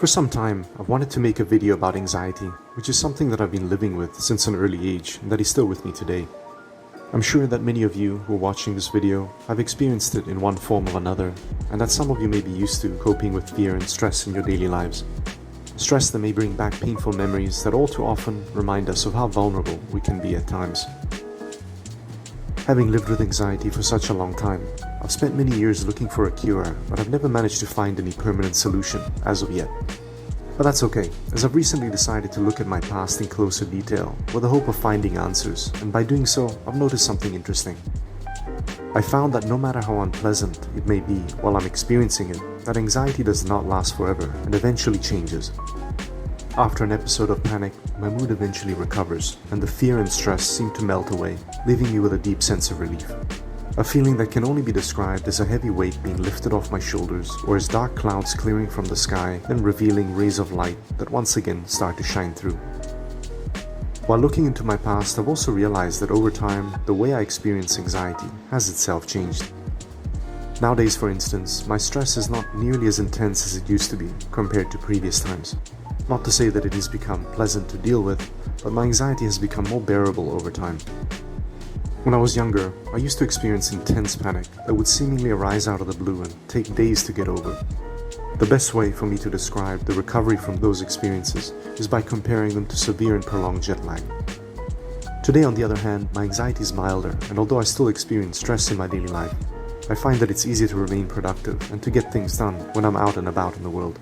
For some time, I've wanted to make a video about anxiety, which is something that I've been living with since an early age and that is still with me today. I'm sure that many of you who are watching this video have experienced it in one form or another, and that some of you may be used to coping with fear and stress in your daily lives. Stress that may bring back painful memories that all too often remind us of how vulnerable we can be at times. Having lived with anxiety for such a long time, I've spent many years looking for a cure, but I've never managed to find any permanent solution as of yet. But that's okay, as I've recently decided to look at my past in closer detail with the hope of finding answers, and by doing so, I've noticed something interesting. I found that no matter how unpleasant it may be while I'm experiencing it, that anxiety does not last forever and eventually changes. After an episode of panic, my mood eventually recovers, and the fear and stress seem to melt away, leaving me with a deep sense of relief. A feeling that can only be described as a heavy weight being lifted off my shoulders, or as dark clouds clearing from the sky, then revealing rays of light that once again start to shine through. While looking into my past, I've also realized that over time, the way I experience anxiety has itself changed. Nowadays, for instance, my stress is not nearly as intense as it used to be compared to previous times. Not to say that it has become pleasant to deal with, but my anxiety has become more bearable over time. When I was younger, I used to experience intense panic that would seemingly arise out of the blue and take days to get over. The best way for me to describe the recovery from those experiences is by comparing them to severe and prolonged jet lag. Today, on the other hand, my anxiety is milder, and although I still experience stress in my daily life, I find that it's easier to remain productive and to get things done when I'm out and about in the world.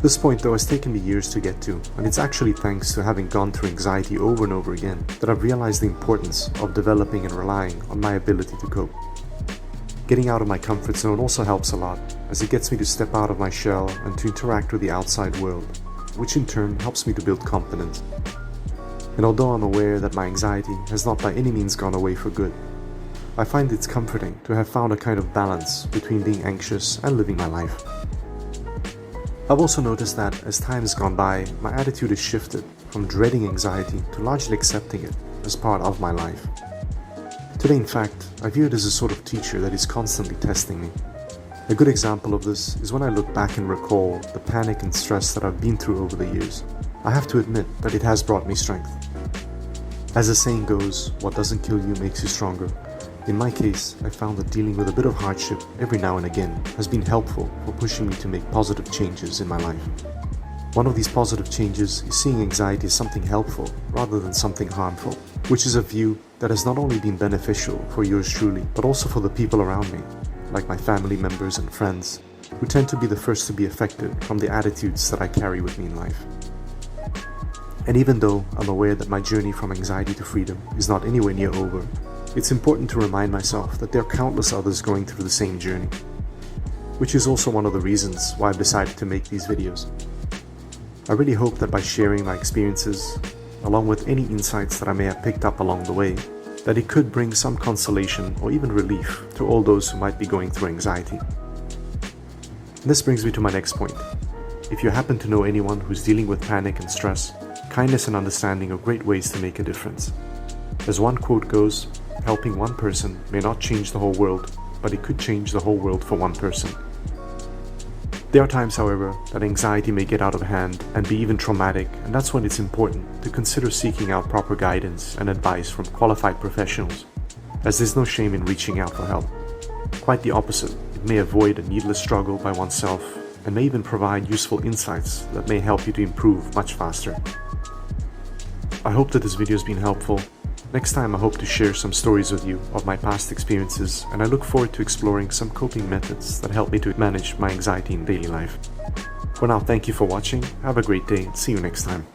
This point, though, has taken me years to get to, and it's actually thanks to having gone through anxiety over and over again that I've realized the importance of developing and relying on my ability to cope. Getting out of my comfort zone also helps a lot, as it gets me to step out of my shell and to interact with the outside world, which in turn helps me to build confidence. And although I'm aware that my anxiety has not by any means gone away for good, I find it's comforting to have found a kind of balance between being anxious and living my life. I've also noticed that as time has gone by, my attitude has shifted from dreading anxiety to largely accepting it as part of my life. Today, in fact, I view it as a sort of teacher that is constantly testing me. A good example of this is when I look back and recall the panic and stress that I've been through over the years. I have to admit that it has brought me strength. As the saying goes, what doesn't kill you makes you stronger. In my case, I found that dealing with a bit of hardship every now and again has been helpful for pushing me to make positive changes in my life. One of these positive changes is seeing anxiety as something helpful rather than something harmful, which is a view that has not only been beneficial for yours truly, but also for the people around me, like my family members and friends, who tend to be the first to be affected from the attitudes that I carry with me in life. And even though I'm aware that my journey from anxiety to freedom is not anywhere near over, it's important to remind myself that there are countless others going through the same journey, which is also one of the reasons why I've decided to make these videos. I really hope that by sharing my experiences, along with any insights that I may have picked up along the way, that it could bring some consolation or even relief to all those who might be going through anxiety. This brings me to my next point. If you happen to know anyone who's dealing with panic and stress, kindness and understanding are great ways to make a difference. As one quote goes, helping one person may not change the whole world, but it could change the whole world for one person. There are times, however, that anxiety may get out of hand and be even traumatic, and that's when it's important to consider seeking out proper guidance and advice from qualified professionals, as there's no shame in reaching out for help. Quite the opposite, it may avoid a needless struggle by oneself and may even provide useful insights that may help you to improve much faster. I hope that this video has been helpful. Next time I hope to share some stories with you of my past experiences, and I look forward to exploring some coping methods that help me to manage my anxiety in daily life. For now, thank you for watching, have a great day, and see you next time.